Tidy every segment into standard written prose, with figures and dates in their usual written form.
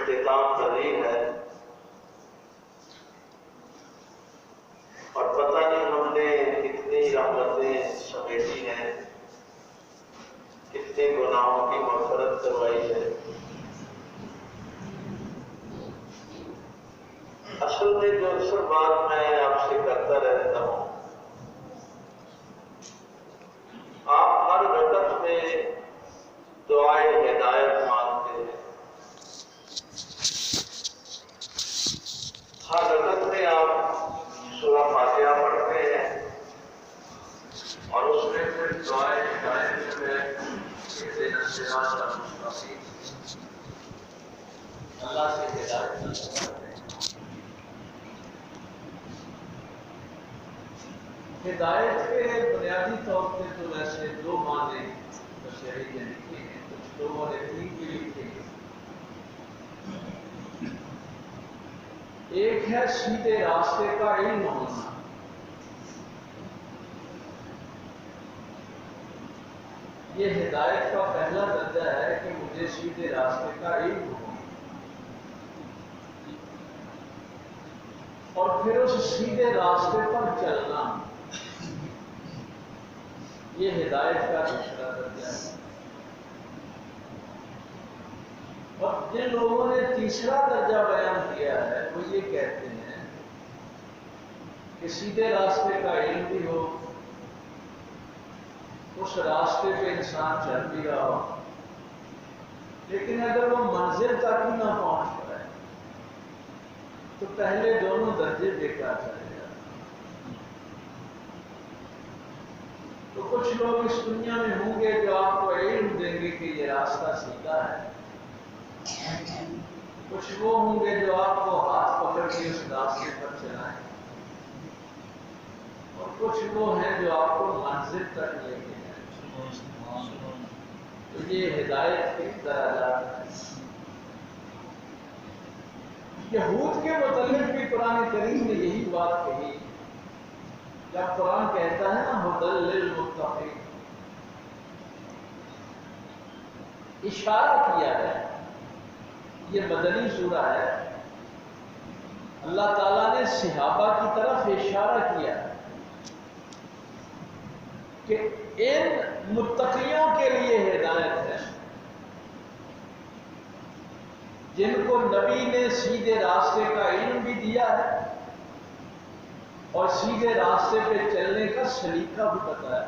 اختتام پذیر ہے، اور پتہ نہیں ہم نے کتنی رحمتیں سمیٹی ہیں، کتنے گناہوں کی مغفرت کروائی ہے۔ اصل میں جو اکثر بات میں آپ سے کرتا رہتا ہوں، آپ ہر رکعت میں دعائے ہدایت مانگتے ہیں، ہر رکعت میں آپ سورہ فاتحہ پڑھتے ہیں اور اس میں پھر دعائے ہدایت جو ہے اہدنا الصراط المستقیم، اللہ سے ہدایت کرتے ہیں۔ ہدایت کے بنیادی طور پہ تو ویسے دو معنی تشریح نے لکھے ہیں، کچھ لوگوں نے تین بھی لکھے ہیں۔ ایک ہے سیدھے راستے کا علم ہونا، یہ ہدایت کا پہلا درجہ ہے کہ مجھے سیدھے راستے کا علم ہو، اور پھر اس سیدھے راستے پر چلنا، یہ ہدایت کا دوسرا درجہ ہے۔ اور جن لوگوں نے تیسرا درجہ بیان کیا ہے وہ یہ کہتے ہیں کہ سیدھے راستے کا علم بھی ہو، اس راستے پہ انسان چل بھی رہا ہو، لیکن اگر وہ منزل تک ہی نہ پہنچ پائے تو پہلے دونوں درجے بیکار چلے جاتے۔ تو کچھ لوگ اس دنیا میں ہوں گے جو آپ کو علم دیں گے کہ یہ راستہ سیدھا ہے، کچھ وہ ہوں گے جو آپ کو ہاتھ پکڑ کے اس راستے پر چلائیں، اور کچھ وہ ہیں جو آپ کو منزل تک لے کے جائیں۔ تو یہ ہدایت کے درجات ہیں۔ یہود کے متعلق بھی قرآن کریم نے یہی بات کہی، جب قرآن کہتا ہے نا ہدی للمتقین، اشارہ کیا ہے، یہ مدنی سورہ ہے، اللہ تعالیٰ نے صحابہ کی طرف اشارہ کیا ہے کہ ان متقیوں کے لیے ہدایت ہے، جن کو نبی نے سیدھے راستے کا علم بھی دیا ہے اور سیدھے راستے پہ چلنے کا سلیقہ بھی بتایا،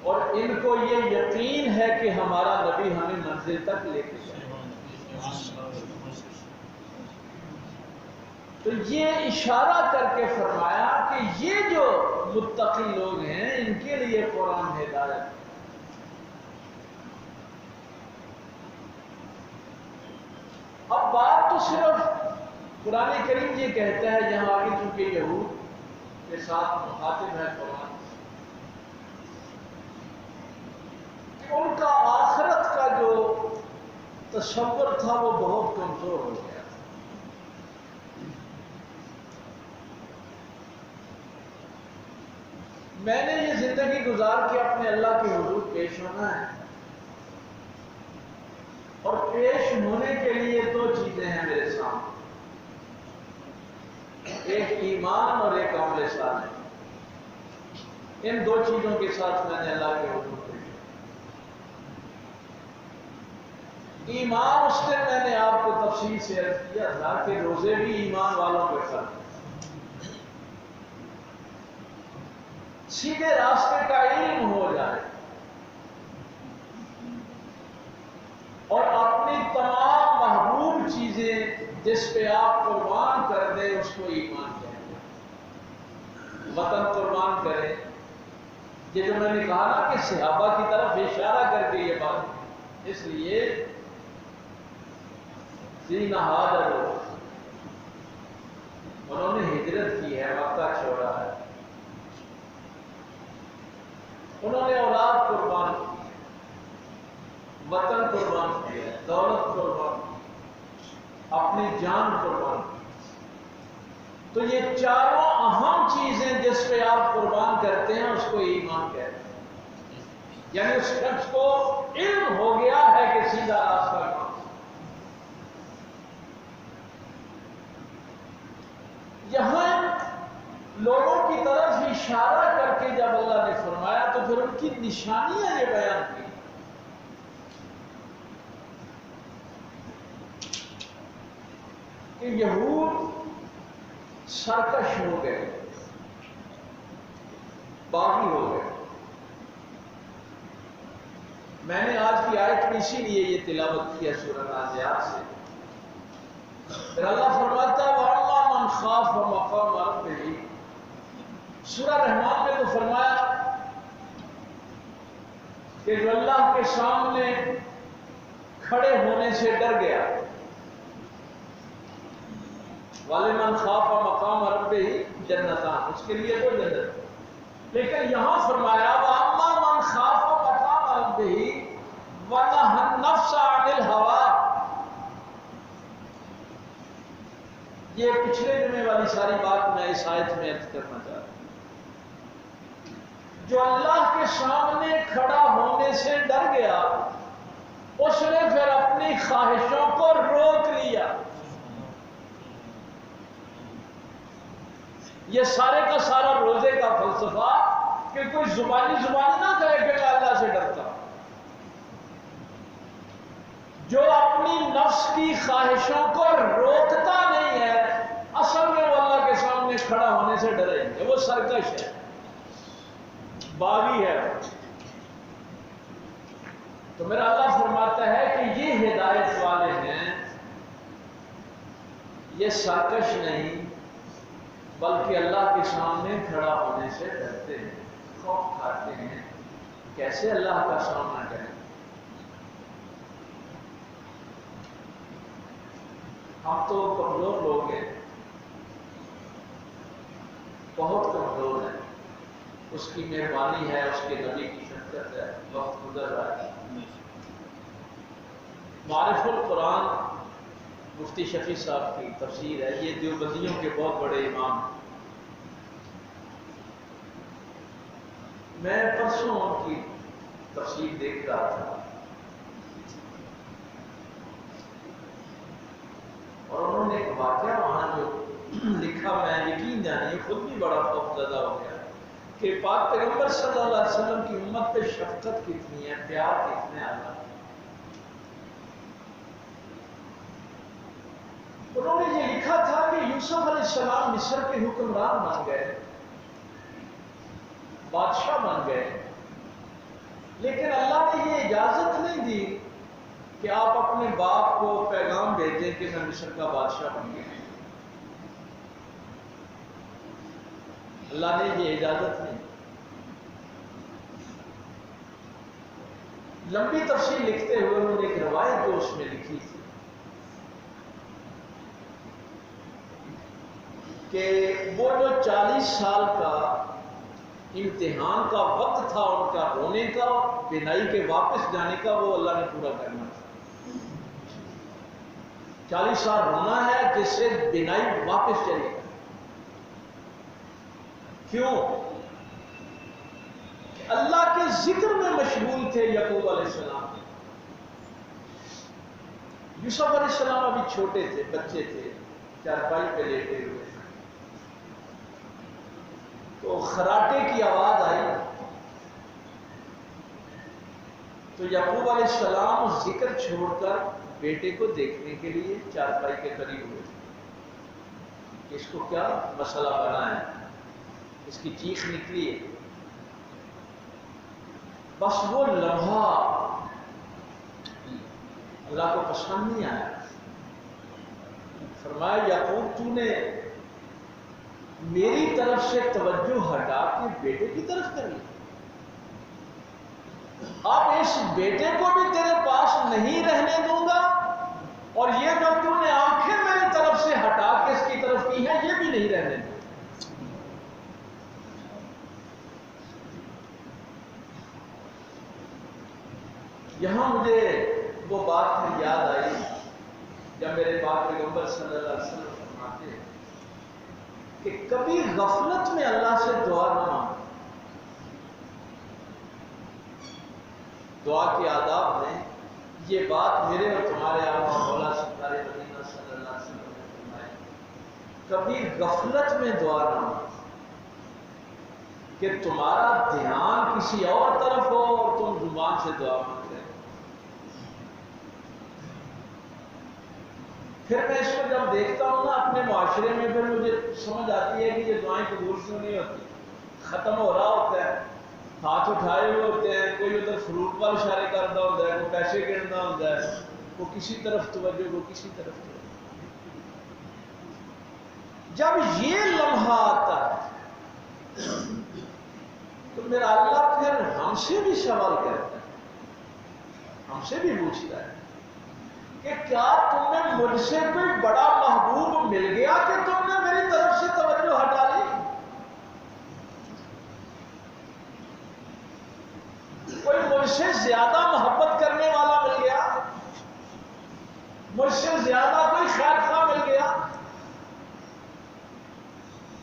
اور ان کو یہ یقین ہے کہ ہمارا نبی ہمیں منزل تک لے کے جائے۔ تو یہ اشارہ کر کے فرمایا کہ یہ جو متقی لوگ ہیں ان کے لیے قرآن ہدایت ہے۔ اب بات تو صرف قرآن کریم یہ کہتا ہے، یہاں آگے چونکہ یہود کے ساتھ مخاطب ہے قرآن، کہ ان کا آخرت کا جو تصور تھا وہ بہت کمزور ہو گیا۔ میں نے یہ زندگی گزار کے اپنے اللہ کے حضور پیش ہونا ہے، اور پیش ہونے کے لیے دو چیزیں ہیں میرے سامنے، ایک ایمان اور ایک عمل صالح۔ ان دو چیزوں کے ساتھ میں نے اللہ کے حضور پیش ہونا۔ ایمان، اس نے میں نے آپ کو تفصیل سے عرض کیا تھا کہ روزے بھی ایمان والوں کے ساتھ، سیدھے راستے کا علم ہو جائے اور اپنی تمام محبوب چیزیں جس پہ آپ قربان کر دیں اس کو ایمان کہیں گے۔ وطن قربان کریں، یہ جو میں نے کہا نا کہ صحابہ کی طرف اشارہ کر کے یہ بات، اس لیے سینا ہاجر انہوں نے ہجرت کی ہے، مکہ چھوڑا ہے، انہوں نے اولاد قربان کی ہے، وطن قربان کیا ہے، دولت قربان کی، اپنی جان قربان کی۔ تو یہ چاروں اہم چیزیں جس پہ آپ قربان کرتے ہیں اس کو ایمان کہتے ہیں، یعنی اس شخص کو علم ہو گیا ہے کہ سیدھا راستہ کہاں۔ لوگوں کی طرف اشارہ کر کے جب اللہ نے فرمایا تو پھر ان کی نشانیاں یہ بیان کی کہ یہود سرکش ہو گئے، باغی ہو گئے۔ میں نے آج کی آیت میں اسی لیے یہ تلاوت کیا سورہ نازعات سے۔ پھر اللہ فرماتا ہے وَأَمَّا مَنْ خَافَ مَقَامَ رَبِّهِ، سورہ رحمان میں تو فرمایا کہ جو اللہ کے سامنے کھڑے ہونے سے ڈر گیا، وَلِمَنْ خَافَ مَقَامَ رَبِّهِ جنتان، اس کے لیے تو جنت۔ لیکن یہاں فرمایا وَأَمَّا مَنْ خَافَ مَقَامَ رَبِّهِ وَنَهَى النَّفْسَ عَنِ الْهَوَىٰ، یہ پچھلے جمعے والی ساری بات میں اس آیت میں عرض کرنا چاہتا ہوں۔ جو اللہ کے سامنے کھڑا ہونے سے ڈر گیا، اس نے پھر اپنی خواہشوں کو روک لیا۔ یہ سارے کا سارا روزے کا فلسفہ کہ کوئی زبانی نہ کہے کہ میں اللہ سے ڈرتا ہوں۔ جو اپنی نفس کی خواہشوں کو روکتا نہیں ہے، اصل میں وہ اللہ کے سامنے کھڑا ہونے سے ڈرے گے، وہ سرکش ہے، باغی ہے۔ تو میرا اللہ فرماتا ہے کہ یہ ہدایت والے ہیں، یہ سرکش نہیں بلکہ اللہ کے سامنے کھڑا ہونے سے ڈرتے ہیں، خوف کھاتے ہیں کیسے اللہ کا سامنا کریں۔ ہم تو کمزور لوگ ہیں، بہت کمزور ہیں، اس کی مہربانی ہے، اس کے نبی کی شفقت ہے، وقت گزر رہا ہے۔ معارف القرآن مفتی شفیع صاحب کی تفسیر ہے، یہ دیوبندیوں کے بہت بڑے امام ہیں۔ میں پرسوں ان کی تفسیر دیکھ رہا تھا اور انہوں نے ایک واقعہ وہاں جو لکھا، میں یقین جانیے خود بھی بڑا خوف زدہ ہو گیا کہ پاک پیغمبر صلی اللہ علیہ وسلم کی امت پہ شفقت کتنی ہے، پیار کتنے اللہ۔ انہوں نے یہ لکھا تھا کہ یوسف علیہ السلام مصر کے حکمران بن گئے، بادشاہ بن گئے، لیکن اللہ نے یہ اجازت نہیں دی کہ آپ اپنے باپ کو پیغام بھیجیں کہ میں مصر کا بادشاہ بن گیا۔ اللہ نے یہ اجازت نہیں۔ لمبی تفصیل لکھتے ہوئے انہوں نے ایک روایت جو اس میں لکھی تھی کہ وہ جو 40 سال کا امتحان کا وقت تھا ان کا رونے کا اور بینائی کے واپس جانے کا، وہ اللہ نے پورا کرنا تھا۔ 40 سال رونا ہے جس سے بینائی واپس چلی گئی۔ کیوں؟ اللہ کے ذکر میں مشغول تھے یعقوب علیہ السلام۔ یوسف علیہ السلام ابھی چھوٹے تھے، بچے تھے، چارپائی پہ لیٹے ہوئے، تو خراٹے کی آواز آئی تو یعقوب علیہ السلام ذکر چھوڑ کر بیٹے کو دیکھنے کے لیے چارپائی کے قریب ہوئے۔ اس کو کیا مسئلہ بنا ہے، اس کی چیخ نکلی ہے۔ بس وہ لمحہ اللہ کو پسند نہیں آیا۔ فرمایا یعقوب تو نے میری طرف سے توجہ ہٹا کے بیٹے کی طرف کر لی، اب اس بیٹے کو بھی تیرے پاس نہیں رہنے دوں گا، اور یہ جو تو نے آنکھیں میری طرف سے ہٹا کے اس کی طرف کی ہیں یہ بھی نہیں رہنے دوں۔ یہاں مجھے وہ بات یاد آئی جب میرے پاک پیغمبر صلی اللہ علیہ وسلم فرماتے ہیں کہ کبھی غفلت میں اللہ سے دعا نہ مانگو۔ دعا کے آداب میں یہ بات میرے اور تمہارے آقا مولا سرکار مدینہ صلی اللہ علیہ وسلم نے فرمائی، کبھی غفلت میں دعا نہ مانگو۔ کہ تمہارا دھیان کسی اور طرف ہو اور تم زبان سے دعا مانگ رہے ہو۔ پھر میں اس کو جب دیکھتا ہوں نا اپنے معاشرے میں، پھر مجھے سمجھ آتی ہے کہ یہ دعائیں قبول کیوں نہیں ہوتی۔ ختم ہو رہا ہوتا ہے، ہاتھ اٹھائے ہوئے ہوتے ہیں، کوئی ادھر فروٹ وال اشارے کرتا ہوتا ہے، کوئی پیسے گننا ہوتا ہے، وہ کسی طرف توجہ، وہ کسی طرف توجہ۔ جب یہ لمحہ آتا ہے تو میرا اللہ پھر ہم سے بھی سوال کرتا ہے، ہم سے بھی پوچھتا ہے کہ کیا تمہیں مجھ سے کوئی بڑا محبوب مل گیا کہ تم نے میری طرف سے توجہ ہٹا لی؟ کوئی مجھ سے زیادہ محبت کرنے والا مل گیا؟ مجھ سے زیادہ کوئی خیر خواہ مل گیا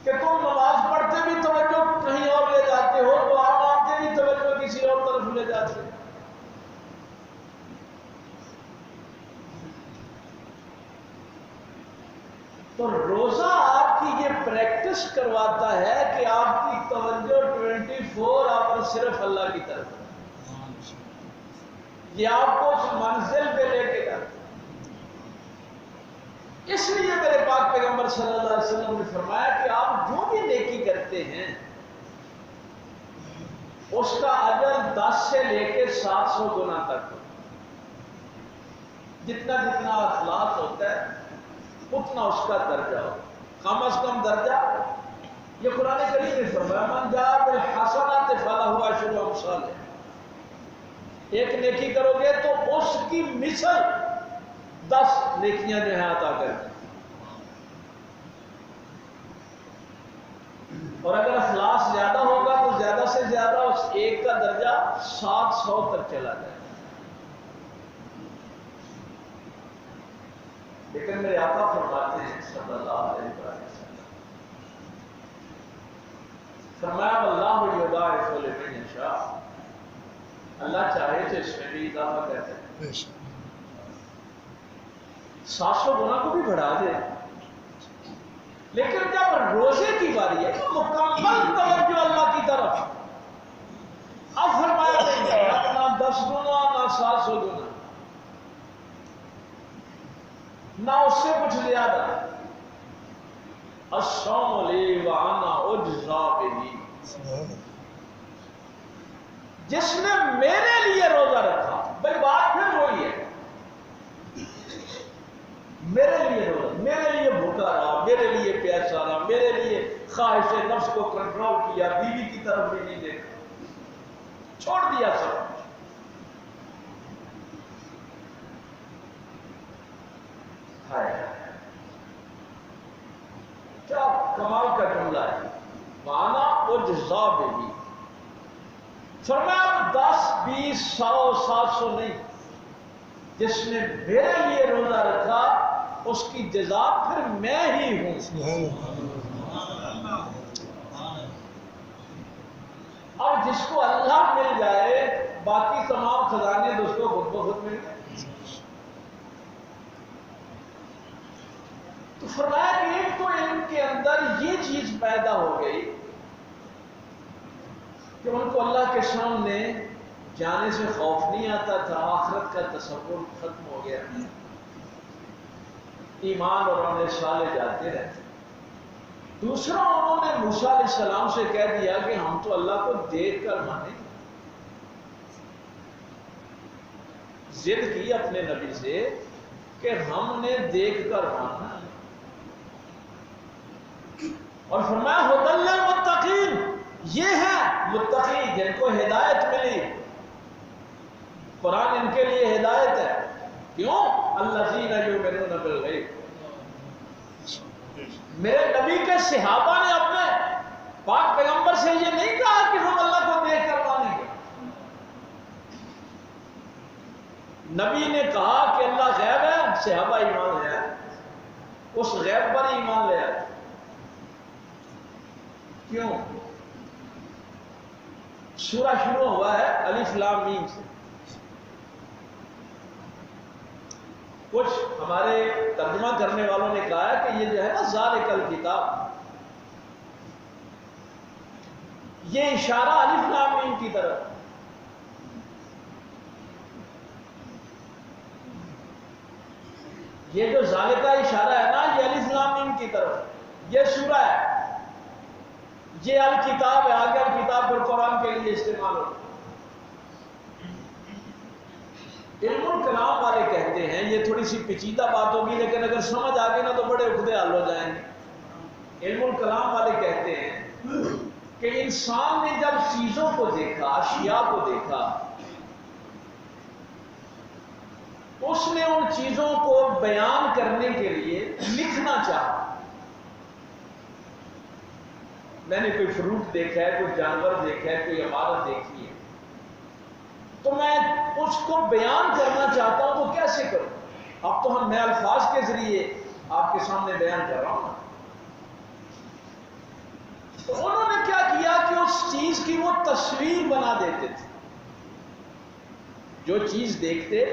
کہ تم نماز پڑھتے بھی توجہ کہیں اور لے جاتے ہو، دعا مانگتے بھی توجہ کسی اور طرف لے جاتے ہو؟ تو روزہ آپ کی یہ پریکٹس کرواتا ہے کہ آپ کی توجہ 24 آور صرف اللہ کی طرف ہے۔ یہ آپ کو اس منزل پہ لے کے جاتا ہے۔ اس لیے میرے پاک پیغمبر صلی اللہ علیہ وسلم نے فرمایا کہ آپ جو بھی نیکی کرتے ہیں اس کا اجر 10 سے لے کے 700 گنا تک ہو۔ جتنا جتنا اخلاص ہوتا ہے اتنا اس کا درجہ ہو، کم از کم درجہ۔ یہ قرآن کریم نے فرمایا من جاء بالحسنۃ فلہ عشر امثالها، ایک نیکی کرو گے تو اس کی مثل 10 نیکیاں جو ہیں عطا کر دیں۔ اور اگر اخلاص زیادہ ہوگا تو زیادہ سے زیادہ اس ایک کا درجہ 700 تک چلا جائے۔ لیکن میرے آقا فرماتے ہیں صلی اللہ علیہ وسلم، فرمایا واللہ یضاعف لمن یشاء، اللہ چاہے تو اس میں بھی اضافہ کرتے ہیں، 700 گنا کو بھی بڑھا دے۔ لیکن جب روزے کی باری ہے تو مکمل توجہ اللہ کی طرف، اب فرمایا نہیں ہے نہ 10 گنا نہ 700 گنا، نہ اس سے کچھ زیادہ۔ الصوم لی وانا اجزا بہ، جس نے میرے لیے روزہ رکھا، بھائی بات پھر وہی ہے، میرے لیے روزہ، میرے لیے بھوکا رہا، میرے لیے پیاسا رہا، میرے لیے خواہش نفس کو کنٹرول کیا، بیوی کی طرف بھی نہیں دیکھا، چھوڑ دیا سب۔ کیا کمال کا جملہ ہے، وانا اجزا بہ، فرمایا 10 20 100 700 نہیں، جس نے میرے لیے روزہ رکھا اس کی جزا پھر میں ہی ہوں۔ اور جس کو اللہ مل جائے باقی تمام خزانے تو اس کو خود بخود مل گئے۔ تو فرمایا کہ ایک تو ان کے اندر یہ چیز پیدا ہو گئی کہ ان کو اللہ کے سامنے جانے سے خوف نہیں آتا تھا، آخرت کا تصور ختم ہو گیا، ایمان اور عمل صالح جاتے رہتے۔ دوسرا انہوں نے موسیٰ علیہ السلام سے کہہ دیا کہ ہم تو اللہ کو دیکھ کر مانیں، ضد کی اپنے نبی سے کہ ہم نے دیکھ کر ماننا، اور فرمایا ھدی للمتقین، یہ ہے متقی جن کو ہدایت ملی، قرآن ان کے لیے ہدایت ہے۔ کیوں؟ الذین یؤمنون بالغیب، میرے نبی کے صحابہ نے اپنے پاک پیغمبر سے یہ نہیں کہا کہ ہم اللہ کو دیکھ کر مانیں گے، نبی نے کہا کہ اللہ غیب ہے، صحابہ ایمان لے آئے، اس غیب پر ایمان لے آئے۔ کیوں؟ سورہ شروع ہوا ہے الف لام میم سے۔ کچھ ہمارے ترجمہ کرنے والوں نے کہا ہے کہ یہ جو ہے نا ذالک الکتاب، یہ اشارہ الف لام میم کی طرف، یہ جو ذالکہ اشارہ ہے نا یہ الف لام میم کی طرف، یہ سورہ ہے، یہ الکتاب ہے، آگے الکتاب پر قرآن کے لیے استعمال ہوتا ہے۔ علم الکلام والے کہتے ہیں یہ تھوڑی سی پیچیدہ بات ہوگی لیکن اگر سمجھ آ گئی نا تو بڑے عقدے حل ہو جائیں گے۔ علم الکلام والے کہتے ہیں کہ انسان نے جب چیزوں کو دیکھا، اشیاء کو دیکھا، اس نے ان چیزوں کو بیان کرنے کے لیے لکھنا چاہا۔ میں نے کوئی فروٹ دیکھا ہے، کوئی جانور دیکھا ہے، کوئی عمارت دیکھی ہے، تو میں اس کو بیان کرنا چاہتا ہوں تو کیسے کروں؟ اب تو میں الفاظ کے ذریعے آپ کے سامنے بیان کر رہا ہوں۔ تو انہوں نے کیا کیا کہ اس چیز کی وہ تصویر بنا دیتے تھے، جو چیز دیکھتے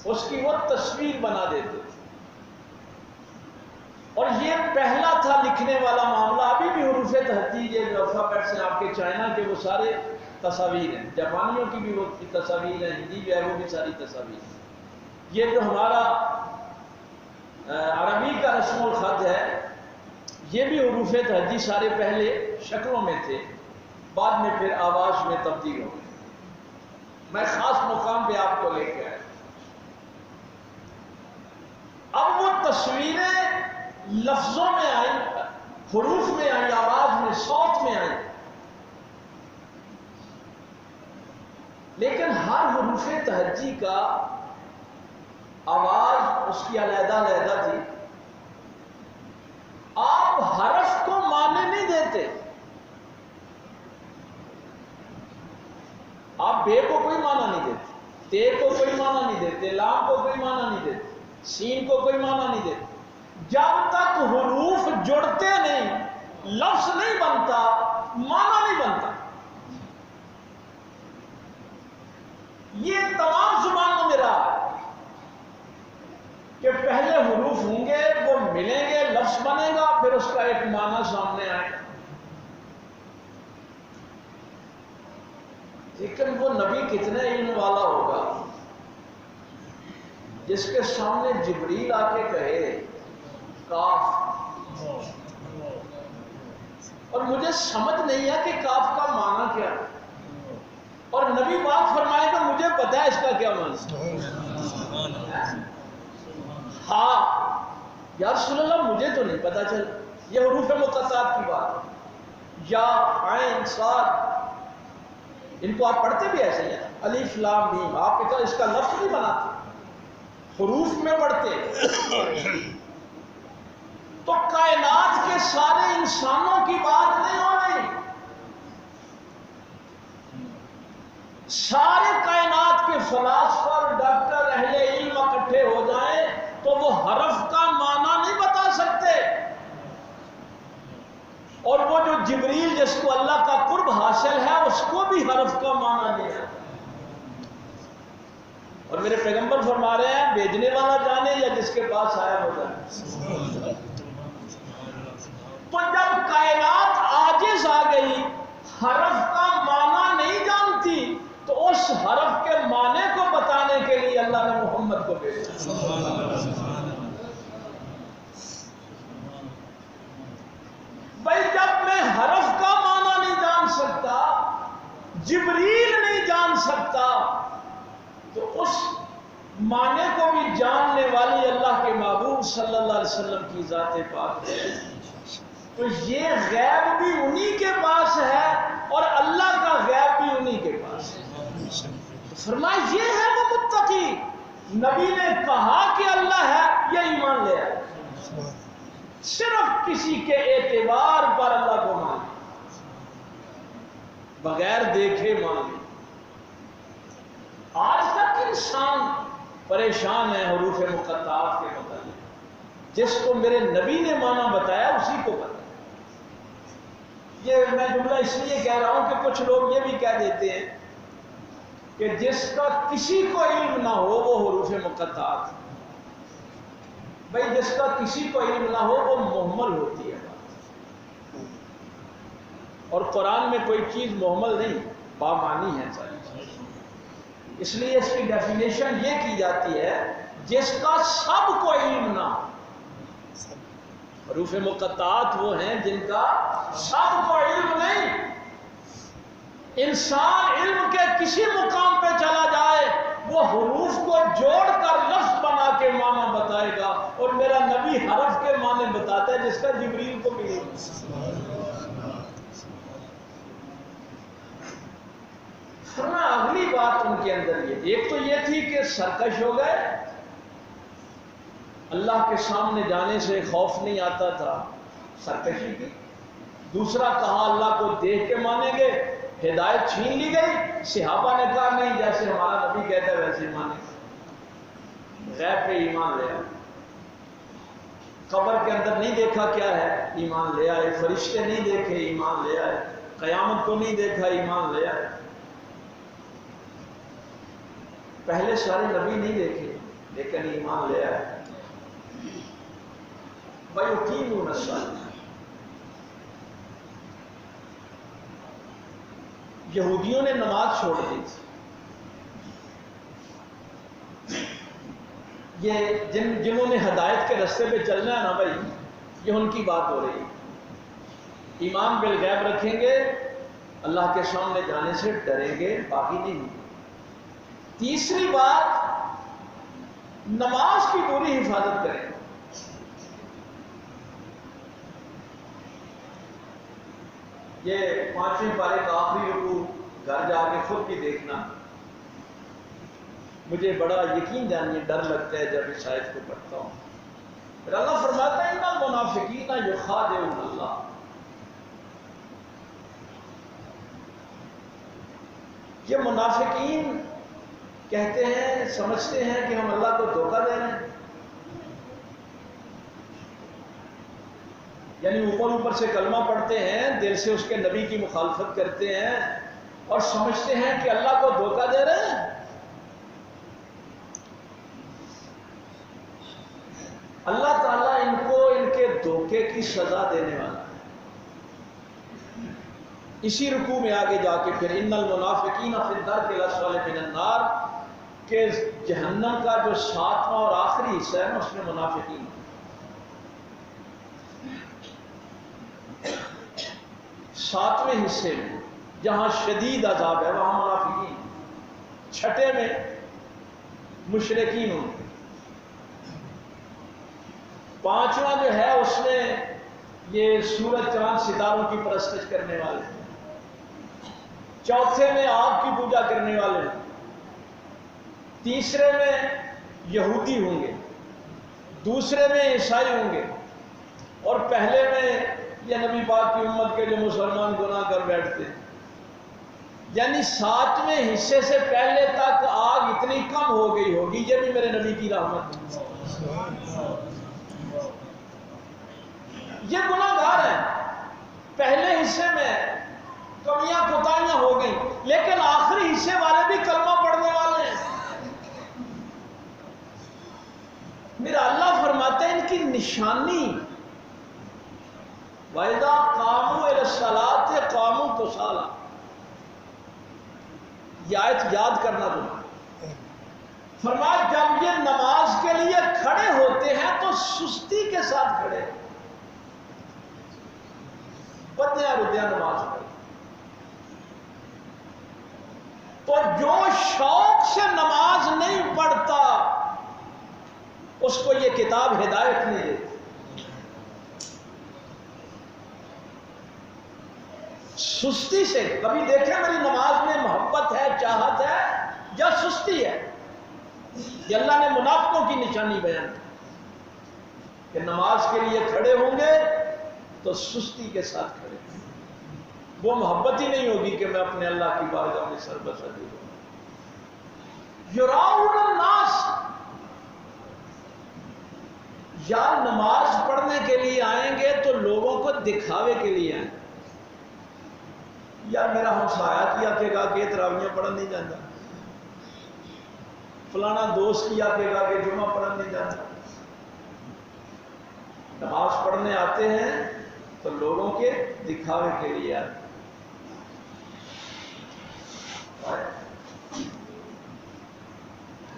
اس کی وہ تصویر بنا دیتے تھے، اور یہ پہلا تھا لکھنے والا معاملہ۔ ابھی بھی حروف تہجی جو الفابیٹس ہیں آپ کے چائنا کے وہ سارے تصاویر ہیں، جاپانیوں کی بھی وہ تصاویر ہیں، ہندی بھی ہے وہ بھی ساری تصاویر ہیں۔ یہ جو ہمارا عربی کا رسم الخط ہے یہ بھی حروف تہجی سارے پہلے شکلوں میں تھے، بعد میں پھر آواز میں تبدیل ہو گئے۔ میں خاص مقام پہ آپ کو لے کے آیا۔ اب وہ تصویریں لفظوں میں آئیں، حروف میں آئیں، آواز میں، صوت میں آئیں، لیکن ہر حروف تہجی کا آواز اس کی علیحدہ علیحدہ تھی۔ آپ حرف کو معنی نہیں دیتے، آپ بے کو کوئی معنی نہیں دیتے، تے کو کوئی معنی نہیں دیتے، لام کو کوئی معنی نہیں دیتے، سین کو کوئی معنی نہیں دیتے۔ جب تک حروف جڑتے نہیں، لفظ نہیں بنتا، معنی نہیں بنتا۔ یہ تمام زبانوں میں رہا ہے کہ پہلے حروف ہوں گے، وہ ملیں گے، لفظ بنے گا، پھر اس کا ایک معنی سامنے آئے گا۔ لیکن وہ نبی کتنے علم والا ہوگا جس کے سامنے جبریل آ کے کہے کاف، اور مجھے سمجھ نہیں ہے کہ کاف کا معنی کیا ہے، اور نبی پاک فرمائے کہ مجھے پتا ہے اس کا کیا معنی۔ ہاں یا رسول اللہ مجھے تو نہیں پتا چلا۔ یہ حروف مقطعات کی بات ہے، یا عین صاد، ان کو آپ پڑھتے بھی ایسے ہیں، الف لام میم، آپ اس کا لفظ نہیں بناتے، حروف میں پڑھتے۔ تو کائنات کے سارے انسانوں کی بات نہیں ہو رہی، سارے کائنات کے فلاسفر، ڈاکٹر، اہل علم اکٹھے ہو جائیں تو وہ حرف کا معنی نہیں بتا سکتے، اور وہ جو جبریل جس کو اللہ کا قرب حاصل ہے اس کو بھی حرف کا معنی نہیں ہے۔ اور میرے پیغمبر فرما رہے ہیں بھیجنے والا جانے یا جس کے پاس آیا ہو جائے۔ تو جب کائنات عاجز آ گئی، حرف کا معنی نہیں جانتی، تو اس حرف کے معنی کو بتانے کے لیے اللہ نے محمد کو بھیجا۔ بھائی جب میں حرف کا معنی نہیں جان سکتا، جبریل نہیں جان سکتا، تو اس معنی کو بھی جاننے والی اللہ کے محبوب صلی اللہ علیہ وسلم کی ذات پاک ہے۔ تو یہ غیب بھی انہی کے پاس ہے اور اللہ کا غیب بھی انہی کے پاس ہے۔ فرمایا یہ ہے وہ متقی، نبی نے کہا کہ اللہ ہے، یہ ایمان لے آئے، صرف کسی کے اعتبار پر اللہ کو مان، بغیر دیکھے مان۔ آج تک انسان پریشان ہے حروف مقطعات کے متعلق، جس کو میرے نبی نے معنی بتایا اسی کو پتہ۔ یہ میں جملہ اس لیے کہہ رہا ہوں کہ کچھ لوگ یہ بھی کہہ دیتے ہیں کہ جس کا کسی کو علم نہ ہو وہ حروف مقطعات، بھائی جس کا کسی کو علم نہ ہو وہ محمل ہوتی ہے۔ اور قرآن میں کوئی چیز محمل نہیں، بامانی ہے ساری چیز۔ اس لیے اس کی ڈیفینیشن یہ کی جاتی ہے جس کا سب کو علم نہ ہو۔ حروف مقطعات وہ ہیں جن کا سب کو علم نہیں۔ انسان علم کے کسی مقام پہ چلا جائے، وہ حروف کو جوڑ کر لفظ بنا کے معنی بتائے گا، اور میرا نبی حرف کے معنی بتاتا ہے جس کا جبریل کو بھی فرما۔ اگلی بات ان کے اندر یہ، ایک تو یہ تھی کہ سرکش ہو گئے، اللہ کے سامنے جانے سے خوف نہیں آتا تھا، سرکشی کی۔ دوسرا کہا اللہ کو دیکھ کے مانیں گے، ہدایت چھین لی گئی۔ صحابہ نے کہا نہیں، جیسے ہمارا نبی کہتا ہے ویسے مانیں، غیب پہ ایمان لے آئے، قبر کے اندر نہیں دیکھا کیا ہے، ایمان لے آئے، فرشتے نہیں دیکھے، ایمان لے آئے، قیامت کو نہیں دیکھا، ایمان لے آئے۔ پہلے سارے نبی نہیں دیکھے لیکن ایمان لے آئے۔ وَيُقِيمُونَ الصَّلَاةَ، یہودیوں نے نماز چھوڑ دی تھی۔ یہ جنہوں نے ہدایت کے رستے پہ چلنا ہے نا بھائی، یہ ان کی بات ہو رہی ہے۔ ایمان بالغیب رکھیں گے، اللہ کے سامنے جانے سے ڈریں گے، باقی نہیں۔ تیسری بات، نماز کی پوری حفاظت کریں۔ یہ 5ویں پارے کا آخری رکوع گھر جا کے خود بھی دیکھنا، مجھے بڑا یقین جانیے ڈر لگتا ہے جب اس آیت کو پڑھتا ہوں۔ پھر اللہ فرماتا ہے ان المنافقین یخادعون اللہ، یہ منافقین کہتے ہیں، سمجھتے ہیں کہ ہم اللہ کو دھوکہ دے رہے ہیں، یعنی اوپر سے کلمہ پڑھتے ہیں، دل سے اس کے نبی کی مخالفت کرتے ہیں اور سمجھتے ہیں کہ اللہ کو دھوکہ دے رہے ہیں۔ اللہ تعالیٰ ان کو ان کے دھوکے کی سزا دینے والا ہے۔ اسی رکوع میں آگے جا کے پھر ان المنافقین فی الدرک الاسفل من النار، کہ جہنم کا جو 7واں اور آخری حصہ ہے نا، اس میں منافقین، 7ویں حصے میں جہاں شدید عذاب ہے وہاں منافقین، 6 میں مشرکین ہوں، 5واں جو ہے اس میں یہ سورج چاند ستاروں کی پرستش کرنے والے ہیں، 4 میں آگ کی پوجا کرنے والے ہیں، 3 میں یہودی ہوں گے، 2 میں عیسائی ہوں گے، اور پہلے میں یہ نبی پاک کی امت کے جو مسلمان گناہ کر بیٹھتے ہیں۔ یعنی 7ویں حصے سے پہلے تک آگ اتنی کم ہو گئی ہوگی، یہ بھی میرے نبی کی رحمت ہے۔ یہ گناہ گار ہیں، پہلے حصے میں کمیاں کوتاہیاں ہو گئیں، لیکن آخری حصے والے بھی کلمہ پڑھنے والے ہیں۔ میرا اللہ فرماتے ہیں ان کی نشانی، وَإِذَا قَامُوا إِلَى الصَّلَاةِ قَامُوا كُسَالَىٰ، یہ آیت یاد کرنا تمہیں۔ فرمایا جب یہ نماز کے لیے کھڑے ہوتے ہیں تو سستی کے ساتھ کھڑے، بدیاں ردیاں نماز پڑھیں۔ تو جو شوق سے نماز نہیں پڑھتا اس کو یہ کتاب ہدایت نہیں دیتی۔ سستی سے، کبھی دیکھیں میری نماز میں محبت ہے، چاہت ہے یا سستی ہے؟ یہ اللہ نے منافقوں کی نشانی بیان کی کہ نماز کے لیے کھڑے ہوں گے تو سستی کے ساتھ کھڑے ہوں گے، وہ محبت ہی نہیں ہوگی کہ میں اپنے اللہ کی بارگاہ میں سر بسر دوں۔ یراؤن الناس، یا نماز پڑھنے کے لیے آئیں گے تو لوگوں کو دکھاوے کے لیے آئیں گے۔ یا میرا ہمسایا کیا کہ گا کہ تراویاں پڑھن نہیں جاتا، فلانا دوست کیا کہ گا کہ جمعہ پڑھن نہیں جاتا۔ نماز پڑھنے آتے ہیں تو لوگوں کے دکھاوے کے لیے آتے ہیں۔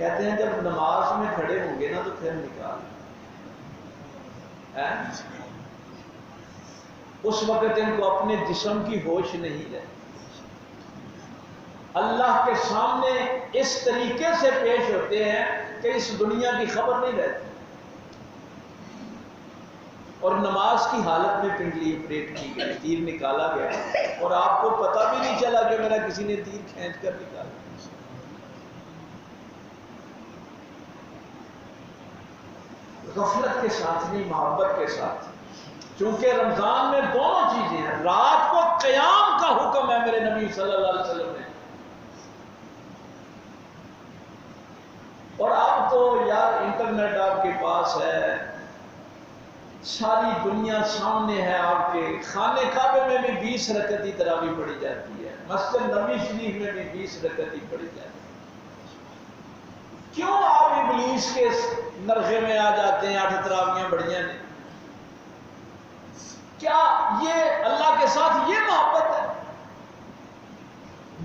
کہتے ہیں جب نماز میں کھڑے ہوں گے نا تو پھر نکال، اس وقت ان کو اپنے جسم کی ہوش نہیں رہتی، اللہ کے سامنے اس طریقے سے پیش ہوتے ہیں کہ اس دنیا کی خبر نہیں رہتی، اور نماز کی حالت میں پنڈلی اپریٹ کی گئی، تیر نکالا گیا اور آپ کو پتہ بھی نہیں چلا کہ میرا کسی نے تیر کھینچ کر نکالا۔ غفلت کے ساتھ نہیں، محبت کے ساتھ، چونکہ رمضان میں دونوں چیزیں ہیں، رات کو قیام کا حکم ہے میرے نبی صلی اللہ علیہ وسلم نے، اور اب تو یار انٹرنیٹ آپ کے پاس ہے، ساری دنیا سامنے ہے آپ کے، خانے کعبے میں بھی 20 رکعتی تراویح پڑھی جاتی ہے، مسجد نبوی شریف میں بھی 20 رکعتی پڑھی جاتی ہے۔ کیوں آپ ابلیس کے نرغے میں آ جاتے ہیں 8 تراویحاں بڑھیاں نے؟ کیا یہ اللہ کے ساتھ یہ محبت ہے؟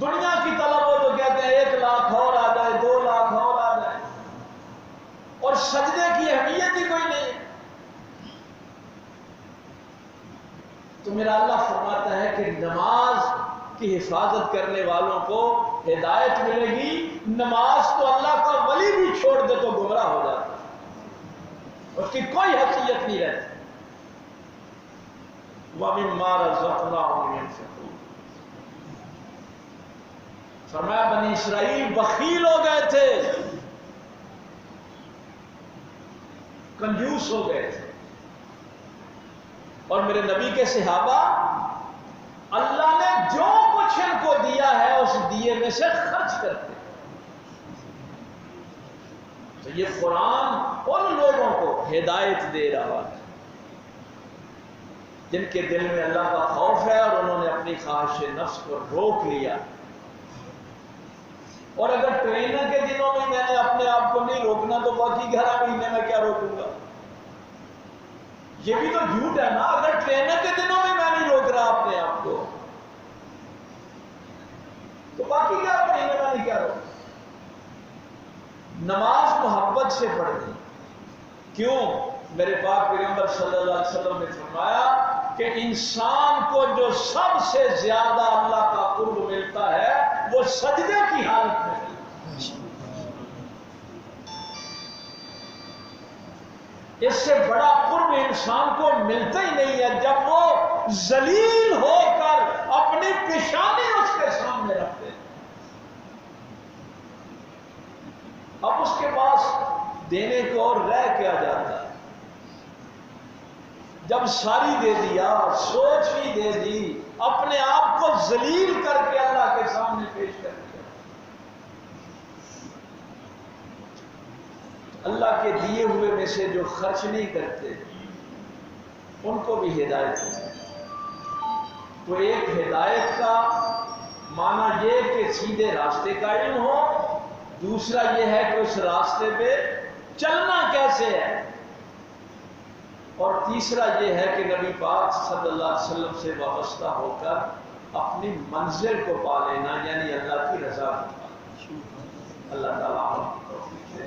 دنیا کی طلب ہو تو کہتے ہیں 1 لاکھ اور آ جائے، 2 لاکھ اور آ جائے، اور سجدے کی اہمیت ہی کوئی نہیں ہے۔ تو میرا اللہ فرماتا ہے کہ نماز کی حفاظت کرنے والوں کو ہدایت ملے گی، نماز تو اللہ کا ولی بھی چھوڑ دے تو گمراہ ہو جاتا ہے، اس کی کوئی حیثیت نہیں رہتی۔ وَمِمَّا رَزَقْنَاهُمْ يُنْفِقُونَ، فرمایا بنی اسرائیل بخیل ہو گئے تھے، کنجوس ہو گئے تھے، اور میرے نبی کے صحابہ اللہ نے جو کچھ ان کو دیا ہے اس دیے میں سے خرچ کرتے۔ تو یہ قرآن ان لوگوں کو ہدایت دے رہا ہے جن کے دل میں اللہ کا خوف ہے اور انہوں نے اپنی خواہش نفس کو روک لیا۔ اور اگر ٹرینر کے دنوں میں میں نے اپنے آپ کو نہیں روکنا تو باقی 11 مہینے میں کیا روکوں گا؟ یہ بھی تو جھوٹ ہے نا، اگر ٹرینر کے دنوں میں میں نہیں روک رہا اپنے آپ کو تو باقی 11 مہینے میں نہیں کیا روکوں؟ نماز محبت سے پڑھنی، کیوں؟ میرے پاک پیغمبر صلی اللہ علیہ وسلم نے فرمایا کہ انسان کو جو سب سے زیادہ اللہ کا قرب ملتا ہے وہ سجدے کی حالت میں ملتا ہے۔ اس سے بڑا قرب انسان کو ملتا ہی نہیں ہے جب وہ ذلیل ہو کر اپنی پیشانی اس کے سامنے رکھتے ہیں۔ اب اس کے پاس دینے کو اور رہ کیا جاتا ہے؟ جب ساری دے دیا، سوچ بھی دے دی، اپنے آپ کو ذلیل کر کے اللہ کے سامنے پیش کر دیا، اللہ کے دیے ہوئے میں سے جو خرچ نہیں کرتے ان کو بھی ہدایت ہے۔ تو ایک ہدایت کا معنی یہ کہ سیدھے راستے کا علم ہو، دوسرا یہ ہے کہ اس راستے پہ چلنا کیسے ہے، اور تیسرا یہ ہے کہ نبی پاک صلی اللہ علیہ وسلم سے وابستہ ہو کر اپنی منزل کو پا لینا، یعنی اللہ کی رضا کو پانا۔ اللہ تعالیٰ آپ کی توفیق دے۔